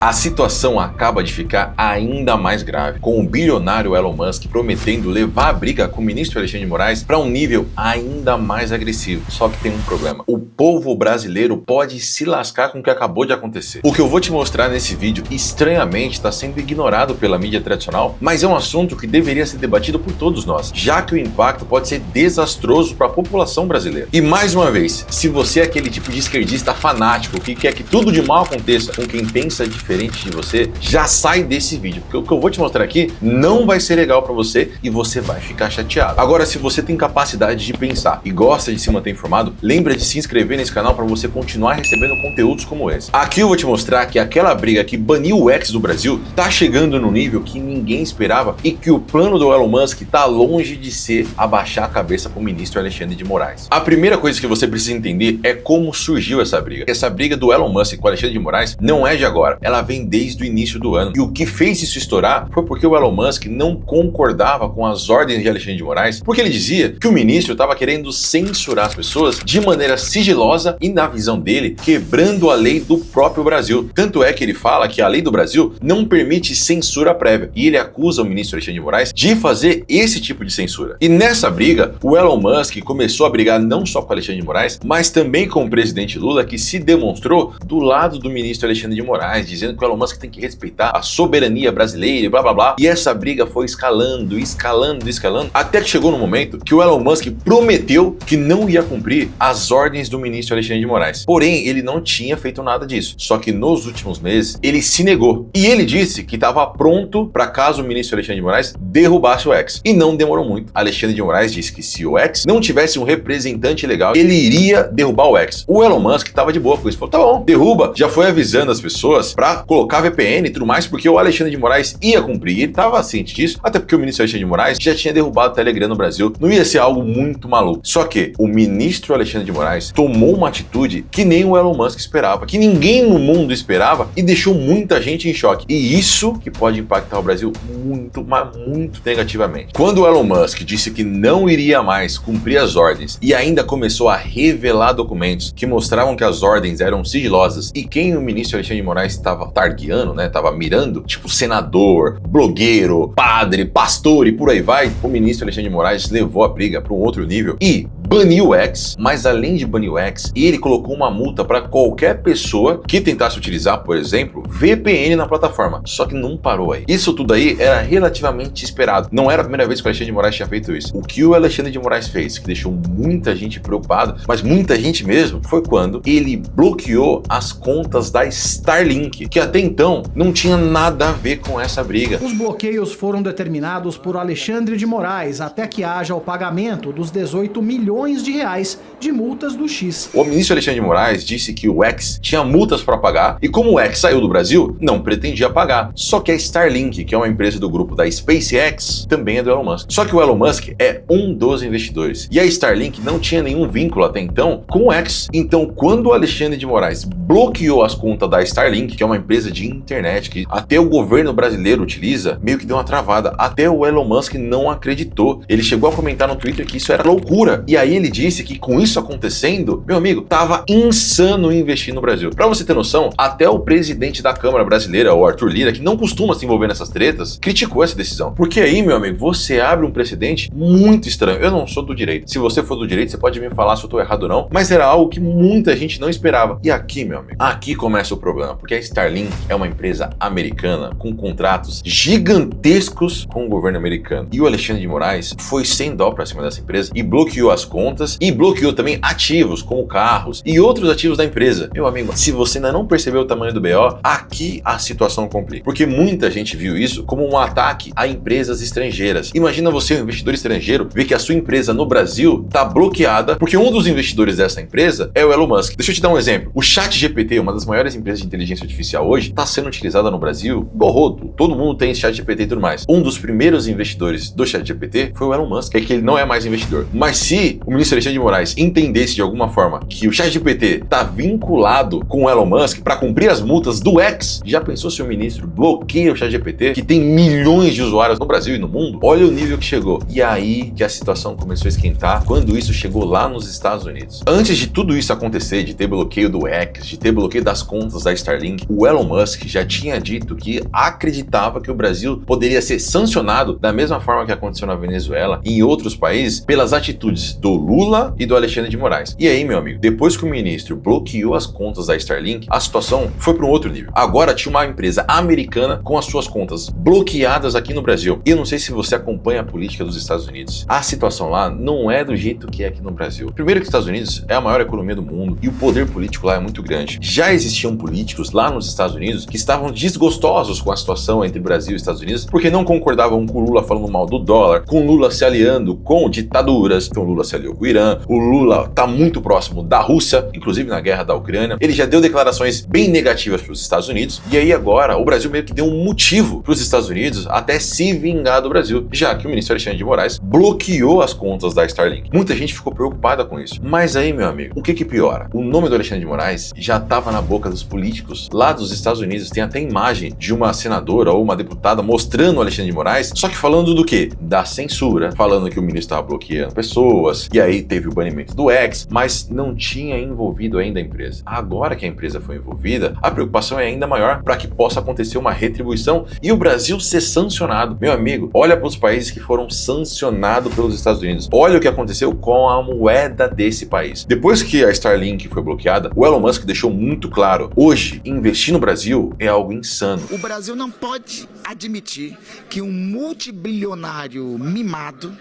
A situação acaba de ficar ainda mais grave, com o bilionário Elon Musk prometendo levar a briga com o ministro Alexandre de Moraes para um nível ainda mais agressivo. Só que tem um problema: o povo brasileiro pode se lascar com o que acabou de acontecer. O que eu vou te mostrar nesse vídeo, estranhamente, está sendo ignorado pela mídia tradicional, mas é um assunto que deveria ser debatido por todos nós, já que o impacto pode ser desastroso para a população brasileira. E mais uma vez, se você é aquele tipo de esquerdista fanático que quer que tudo de mal aconteça com quem pensa diferente de você, já sai desse vídeo, porque o que eu vou te mostrar aqui não vai ser legal para você e você vai ficar chateado. Agora, se você tem capacidade de pensar e gosta de se manter informado, lembra de se inscrever nesse canal para você continuar recebendo conteúdos como esse. Aqui eu vou te mostrar que aquela briga que baniu o X do Brasil tá chegando no nível que ninguém esperava e que o plano do Elon Musk tá longe de ser abaixar a cabeça pro ministro Alexandre de Moraes. A primeira coisa que você precisa entender é como surgiu essa briga. Essa briga do Elon Musk com o Alexandre de Moraes não é de agora, ela vem desde o início do ano. E o que fez isso estourar foi porque o Elon Musk não concordava com as ordens de Alexandre de Moraes, porque ele dizia que o ministro estava querendo censurar as pessoas de maneira sigilosa e, na visão dele, quebrando a lei do próprio Brasil. Tanto é que ele fala que a lei do Brasil não permite censura prévia, e ele acusa o ministro Alexandre de Moraes de fazer esse tipo de censura. E nessa briga, o Elon Musk começou a brigar não só com Alexandre de Moraes, mas também com o presidente Lula, que se demonstrou do lado do ministro Alexandre de Moraes, dizendo que o Elon Musk tem que respeitar a soberania brasileira e blá blá blá. E essa briga foi escalando, até que chegou no momento que o Elon Musk prometeu que não ia cumprir as ordens do ministro Alexandre de Moraes. Porém, ele não tinha feito nada disso. Só que nos últimos meses, ele se negou. E ele disse que estava pronto para caso o ministro Alexandre de Moraes derrubasse o X. E não demorou muito. Alexandre de Moraes disse que se o X não tivesse um representante legal, ele iria derrubar o X. O Elon Musk estava de boa com isso. Falou, tá bom, derruba. Já foi avisando as pessoas para colocar VPN e tudo mais, porque o Alexandre de Moraes ia cumprir. Ele estava ciente disso, até porque o ministro Alexandre de Moraes já tinha derrubado o Telegram no Brasil. Não ia ser algo muito maluco. Só que o ministro Alexandre de Moraes tomou uma atitude que nem o Elon Musk esperava, que ninguém no mundo esperava e deixou muita gente em choque. E isso que pode impactar o Brasil muito, mas muito negativamente. Quando o Elon Musk disse que não iria mais cumprir as ordens e ainda começou a revelar documentos que mostravam que as ordens eram sigilosas e quem o ministro Alexandre de Moraes estava targueando, né, estava mirando, tipo senador, blogueiro, padre, pastor e por aí vai, o ministro Alexandre de Moraes levou a briga para um outro nível e baniu o X, mas além de banir o X, ele colocou uma multa para qualquer pessoa que tentasse utilizar, por exemplo, VPN na plataforma. Só que não parou aí. Isso tudo aí era relativamente esperado. Não era a primeira vez que o Alexandre de Moraes tinha feito isso. O que o Alexandre de Moraes fez, que deixou muita gente preocupada, mas muita gente mesmo, foi quando ele bloqueou as contas da Starlink, que até então não tinha nada a ver com essa briga. Os bloqueios foram determinados por Alexandre de Moraes até que haja o pagamento dos 18 milhões de reais de multas do X. O ministro Alexandre de Moraes disse que o X tinha multas para pagar e como o X saiu do Brasil, não pretendia pagar. Só que a Starlink, que é uma empresa do grupo da SpaceX, também é do Elon Musk. Só que o Elon Musk é um dos investidores e a Starlink não tinha nenhum vínculo até então com o X. Então, quando o Alexandre de Moraes bloqueou as contas da Starlink, que é uma empresa de internet que até o governo brasileiro utiliza, meio que deu uma travada. Até o Elon Musk não acreditou. Ele chegou a comentar no Twitter que isso era loucura. E aí ele disse que com isso acontecendo, meu amigo, tava insano investir no Brasil. Pra você ter noção, até o presidente da Câmara Brasileira, o Arthur Lira, que não costuma se envolver nessas tretas, criticou essa decisão. Porque aí, meu amigo, você abre um precedente muito estranho. Eu não sou do direito. Se você for do direito, você pode me falar se eu tô errado ou não, mas era algo que muita gente não esperava. E aqui, meu amigo, aqui começa o problema, porque a Starlink é uma empresa americana com contratos gigantescos com o governo americano. E o Alexandre de Moraes foi sem dó pra cima dessa empresa e bloqueou as contas e bloqueou também ativos como carros e outros ativos da empresa. Meu amigo, se você ainda não percebeu o tamanho do BO, aqui a situação complica, porque muita gente viu isso como um ataque a empresas estrangeiras. Imagina você, um investidor estrangeiro, ver que a sua empresa no Brasil tá bloqueada porque um dos investidores dessa empresa é o Elon Musk. Deixa eu te dar um exemplo. O ChatGPT, uma das maiores empresas de inteligência artificial hoje, está sendo utilizada no Brasil igual rodo. Todo mundo tem ChatGPT e tudo mais. Um dos primeiros investidores do ChatGPT foi o Elon Musk. É que ele não é mais investidor. Mas se o ministro Alexandre de Moraes entendesse de alguma forma que o ChatGPT está vinculado com o Elon Musk para cumprir as multas do X, já pensou se o ministro bloqueia o ChatGPT, que tem milhões de usuários no Brasil e no mundo? Olha o nível que chegou. E aí que a situação começou a esquentar quando isso chegou lá nos Estados Unidos. Antes de tudo isso acontecer, de ter bloqueio do X, de ter bloqueio das contas da Starlink, o Elon Musk já tinha dito que acreditava que o Brasil poderia ser sancionado da mesma forma que aconteceu na Venezuela e em outros países pelas atitudes do Lula e do Alexandre de Moraes. E aí, meu amigo, depois que o ministro bloqueou as contas da Starlink, a situação foi para um outro nível. Agora tinha uma empresa americana com as suas contas bloqueadas aqui no Brasil. E eu não sei se você acompanha a política dos Estados Unidos. A situação lá não é do jeito que é aqui no Brasil. Primeiro que os Estados Unidos é a maior economia do mundo e o poder político lá é muito grande. Já existiam políticos lá nos Estados Unidos que estavam desgostosos com a situação entre Brasil e Estados Unidos porque não concordavam com o Lula falando mal do dólar, com o Lula se aliando com ditaduras. Então o Lula se aliou com o Irã, o Lula está muito próximo da Rússia, inclusive na guerra da Ucrânia. Ele já deu declarações bem negativas para os Estados Unidos e aí agora o Brasil meio que deu um motivo para os Estados Unidos até se vingar do Brasil, já que o ministro Alexandre de Moraes bloqueou as contas da Starlink. Muita gente ficou preocupada com isso. Mas aí, meu amigo, o que piora? O nome do Alexandre de Moraes já estava na boca dos políticos lá dos Estados Unidos. Tem até imagem de uma senadora ou uma deputada mostrando o Alexandre de Moraes, só que falando do quê? Da censura, falando que o ministro estava bloqueando pessoas, e aí teve o banimento do X, mas não tinha envolvido ainda a empresa. Agora que a empresa foi envolvida, a preocupação é ainda maior para que possa acontecer uma retribuição e o Brasil ser sancionado. Meu amigo, olha para os países que foram sancionados pelos Estados Unidos. Olha o que aconteceu com a moeda desse país. Depois que a Starlink foi bloqueada, o Elon Musk deixou muito claro: hoje, investir no Brasil é algo insano. O Brasil não pode admitir que um multibilionário mimado,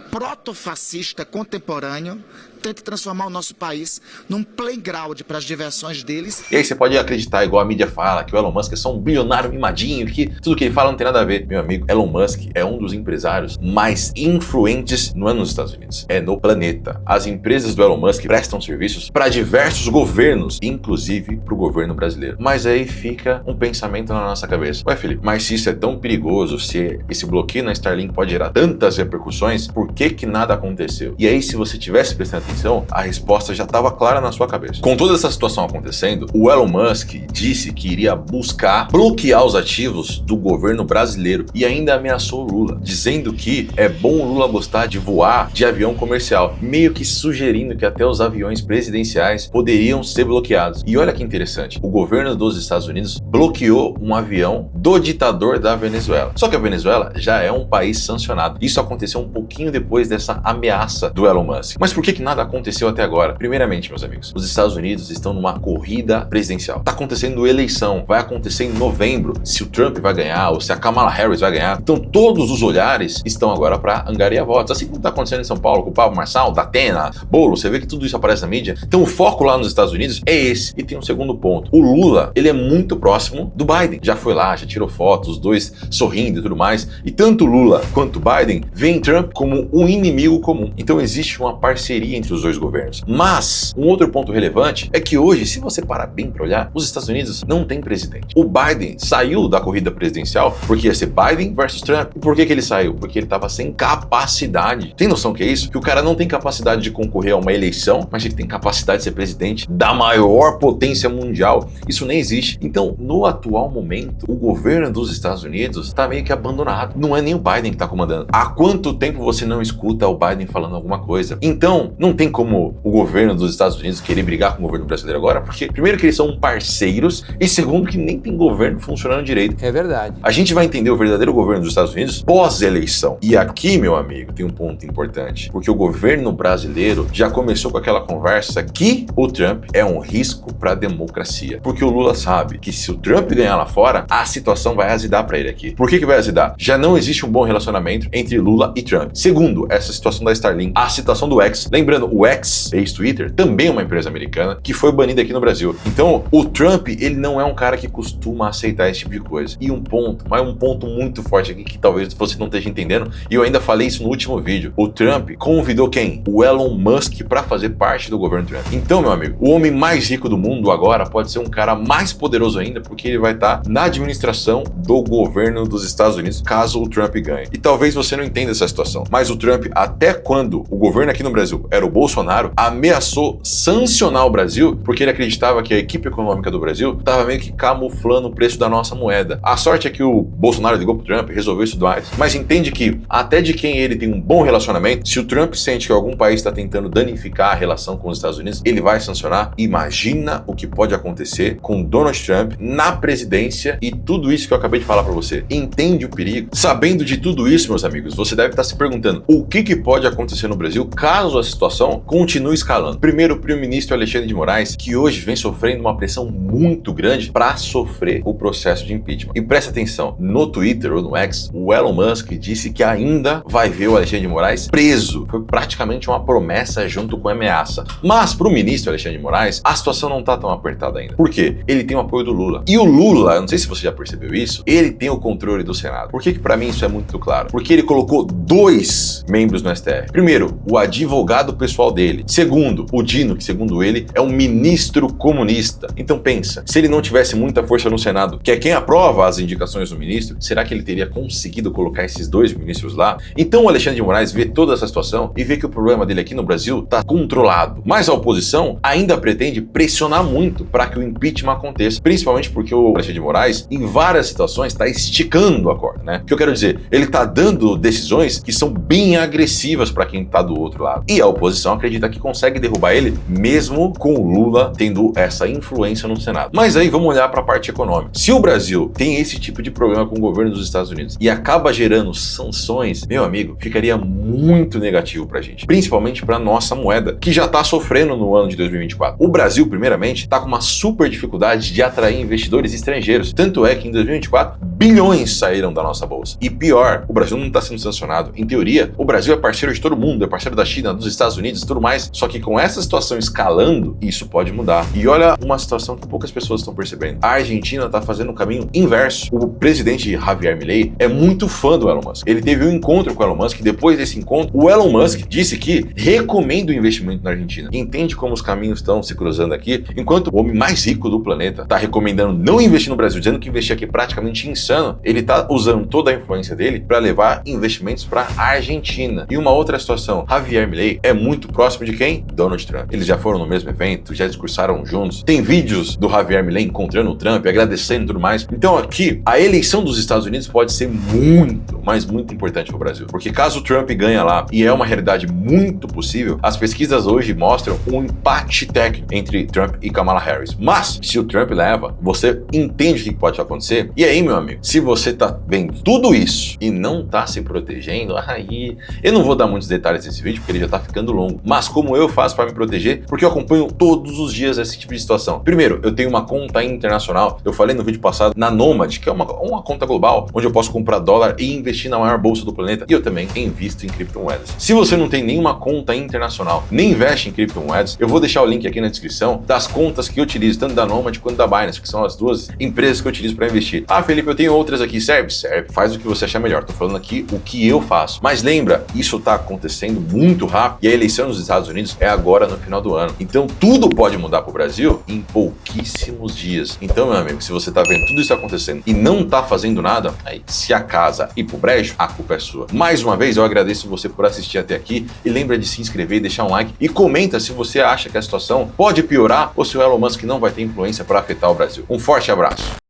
protofascista contemporâneo, tente transformar o nosso país num playground para as diversões deles. E aí você pode acreditar, igual a mídia fala, que o Elon Musk é só um bilionário mimadinho, que tudo que ele fala não tem nada a ver. Meu amigo, Elon Musk é um dos empresários mais influentes não é nos Estados Unidos, é no planeta. As empresas do Elon Musk prestam serviços para diversos governos, inclusive para o governo brasileiro. Mas aí fica um pensamento na nossa cabeça: ué, Felipe, mas se isso é tão perigoso, se esse bloqueio na Starlink pode gerar tantas repercussões, por que nada aconteceu? E aí, se você tivesse prestando atenção, a resposta já estava clara na sua cabeça. Com toda essa situação acontecendo, o Elon Musk disse que iria buscar bloquear os ativos do governo brasileiro e ainda ameaçou o Lula, dizendo que é bom o Lula gostar de voar de avião comercial, meio que sugerindo que até os aviões presidenciais poderiam ser bloqueados. E olha que interessante, o governo dos Estados Unidos bloqueou um avião do ditador da Venezuela. Só que a Venezuela já é um país sancionado. Isso aconteceu um pouquinho depois dessa ameaça do Elon Musk. Mas por que nada aconteceu até agora? Primeiramente, meus amigos, os Estados Unidos estão numa corrida presidencial. Tá acontecendo eleição, vai acontecer em novembro, se o Trump vai ganhar ou se a Kamala Harris vai ganhar. Então todos os olhares estão agora para angariar votos. Assim como tá acontecendo em São Paulo com o Pablo Marçal, Datena, Bolo, você vê que tudo isso aparece na mídia. Então o foco lá nos Estados Unidos é esse. E tem um segundo ponto. O Lula, ele é muito próximo do Biden. Já foi lá, já tirou fotos, os dois sorrindo e tudo mais. E tanto Lula quanto Biden veem Trump como um inimigo comum. Então existe uma parceria entre os dois governos. Mas um outro ponto relevante é que hoje, se você parar bem para olhar, os Estados Unidos não tem presidente. O Biden saiu da corrida presidencial porque ia ser Biden versus Trump. E por que ele saiu? Porque ele estava sem capacidade. Tem noção que é isso? Que o cara não tem capacidade de concorrer a uma eleição, mas ele tem capacidade de ser presidente da maior potência mundial. Isso nem existe. Então, no atual momento, o governo dos Estados Unidos está meio que abandonado. Não é nem o Biden que está comandando. Há quanto tempo você não escuta o Biden falando alguma coisa? Então, não tem como o governo dos Estados Unidos querer brigar com o governo brasileiro agora, porque primeiro que eles são parceiros e segundo que nem tem governo funcionando direito. É verdade. A gente vai entender o verdadeiro governo dos Estados Unidos pós-eleição. E aqui, meu amigo, tem um ponto importante, porque o governo brasileiro já começou com aquela conversa que o Trump é um risco para a democracia. Porque o Lula sabe que se o Trump ganhar lá fora, a situação vai azedar para ele aqui. Por que vai azedar? Já não existe um bom relacionamento entre Lula e Trump. Segundo, essa situação da Starlink, a situação do X. Lembrando, o X, ex-Twitter, também é uma empresa americana que foi banida aqui no Brasil. Então, o Trump, ele não é um cara que costuma aceitar esse tipo de coisa. E um ponto muito forte aqui que talvez você não esteja entendendo, e eu ainda falei isso no último vídeo. O Trump convidou quem? O Elon Musk para fazer parte do governo Trump. Então, meu amigo, o homem mais rico do mundo agora pode ser um cara mais poderoso ainda, porque ele vai estar na administração do governo dos Estados Unidos, caso o Trump ganhe. E talvez você não entenda essa situação, mas o Trump, até quando o governo aqui no Brasil era o Bolsonaro, ameaçou sancionar o Brasil, porque ele acreditava que a equipe econômica do Brasil estava meio que camuflando o preço da nossa moeda. A sorte é que o Bolsonaro ligou pro Trump, resolveu isso mais, mas entende que até de quem ele tem um bom relacionamento, se o Trump sente que algum país está tentando danificar a relação com os Estados Unidos, ele vai sancionar. Imagina o que pode acontecer com Donald Trump na presidência e tudo isso que eu acabei de falar para você. Entende o perigo? Sabendo de tudo isso, meus amigos, você deve estar se perguntando o que pode acontecer no Brasil caso a situação continue escalando. Primeiro, o primeiro-ministro Alexandre de Moraes, que hoje vem sofrendo uma pressão muito grande para sofrer o processo de impeachment. E presta atenção, no Twitter ou no X, o Elon Musk disse que ainda vai ver o Alexandre de Moraes preso. Foi praticamente uma promessa junto com a ameaça. Mas para o ministro Alexandre de Moraes, a situação não está tão apertada ainda. Por quê? Ele tem o apoio do Lula. E o Lula, eu não sei se você já percebeu isso, ele tem o controle do Senado. Por que para mim isso é muito claro? Porque ele colocou 2 membros no STF. Primeiro, o advogado pessoal dele. Segundo, o Dino, que segundo ele é um ministro comunista. Então pensa, se ele não tivesse muita força no Senado, que é quem aprova as indicações do ministro, será que ele teria conseguido colocar esses 2 ministros lá? Então o Alexandre de Moraes vê toda essa situação e vê que o problema dele aqui no Brasil está controlado. Mas a oposição ainda pretende pressionar muito para que o impeachment aconteça, principalmente porque o Alexandre de Moraes, em várias situações, está esticando a corda, né? O que eu quero dizer, ele está dando decisões que são bem agressivas para quem está do outro lado. E a oposição acredita que consegue derrubar ele, mesmo com o Lula tendo essa influência no Senado. Mas aí vamos olhar para a parte econômica. Se o Brasil tem esse tipo de problema com o governo dos Estados Unidos e acaba gerando sanções, meu amigo, ficaria muito negativo para a gente, principalmente para nossa moeda, que já está sofrendo no ano de 2024. O Brasil, primeiramente, está com uma super dificuldade de atrair investidores estrangeiros. Tanto é que em 2024, bilhões saíram da nossa bolsa. E pior, o Brasil não está sendo sancionado. Em teoria, o Brasil é parceiro de todo mundo, é parceiro da China, dos Estados Unidos e tudo mais. Só que com essa situação escalando, isso pode mudar. E olha uma situação que poucas pessoas estão percebendo. A Argentina está fazendo o caminho inverso. O presidente Javier Milei é muito fã do Elon Musk. Ele teve um encontro com o Elon Musk e depois desse encontro, o Elon Musk disse que recomenda o investimento na Argentina. Entende como os caminhos estão se cruzando aqui? Enquanto o homem mais rico do planeta está recomendando não investir no Brasil, dizendo que investir aqui é praticamente insano, ele está usando toda a influência dele para levar investimentos para a Argentina. E uma outra situação, Javier Milei é muito próximo de quem? Donald Trump. Eles já foram no mesmo evento, já discursaram juntos. Tem vídeos do Javier Milei encontrando o Trump, agradecendo e tudo mais. Então aqui, a eleição dos Estados Unidos pode ser muito, mas muito importante para o Brasil. Porque caso o Trump ganhe lá, e é uma realidade muito possível, as pesquisas hoje mostram um empate técnico entre Trump e Kamala Harris. Mas, se o Trump leva, você entende o que pode acontecer? E aí, meu amigo, se você tá vendo tudo isso e não tá se protegendo, aí eu não vou dar muitos detalhes nesse vídeo porque ele já tá ficando longo, mas como eu faço para me proteger? Porque eu acompanho todos os dias esse tipo de situação. Primeiro, eu tenho uma conta internacional, eu falei no vídeo passado, na Nomad, que é uma conta global, onde eu posso comprar dólar e investir na maior bolsa do planeta, e eu também invisto em criptomoedas. Se você não tem nenhuma conta internacional, nem investe em criptomoedas, eu vou deixar o link aqui na descrição das contas que eu utilizo, tanto da Nomad quanto da Binance, que são as 2 empresas que eu utilizo para investir. Ah, Felipe, eu tenho outras aqui, serve? Serve. Faz o que você achar melhor. Tô falando aqui o que eu faço. Mas lembra, isso tá acontecendo muito rápido e a eleição nos Estados Unidos é agora no final do ano. Então tudo pode mudar pro Brasil em pouquíssimos dias. Então, meu amigo, se você tá vendo tudo isso acontecendo e não tá fazendo nada, aí se a casa ir pro brejo, a culpa é sua. Mais uma vez, eu agradeço você por assistir até aqui e lembra de se inscrever, deixar um like e comenta se você acha que a situação pode piorar ou se o Elon Musk não vai ter influência para afetar o Brasil. Um forte abraço.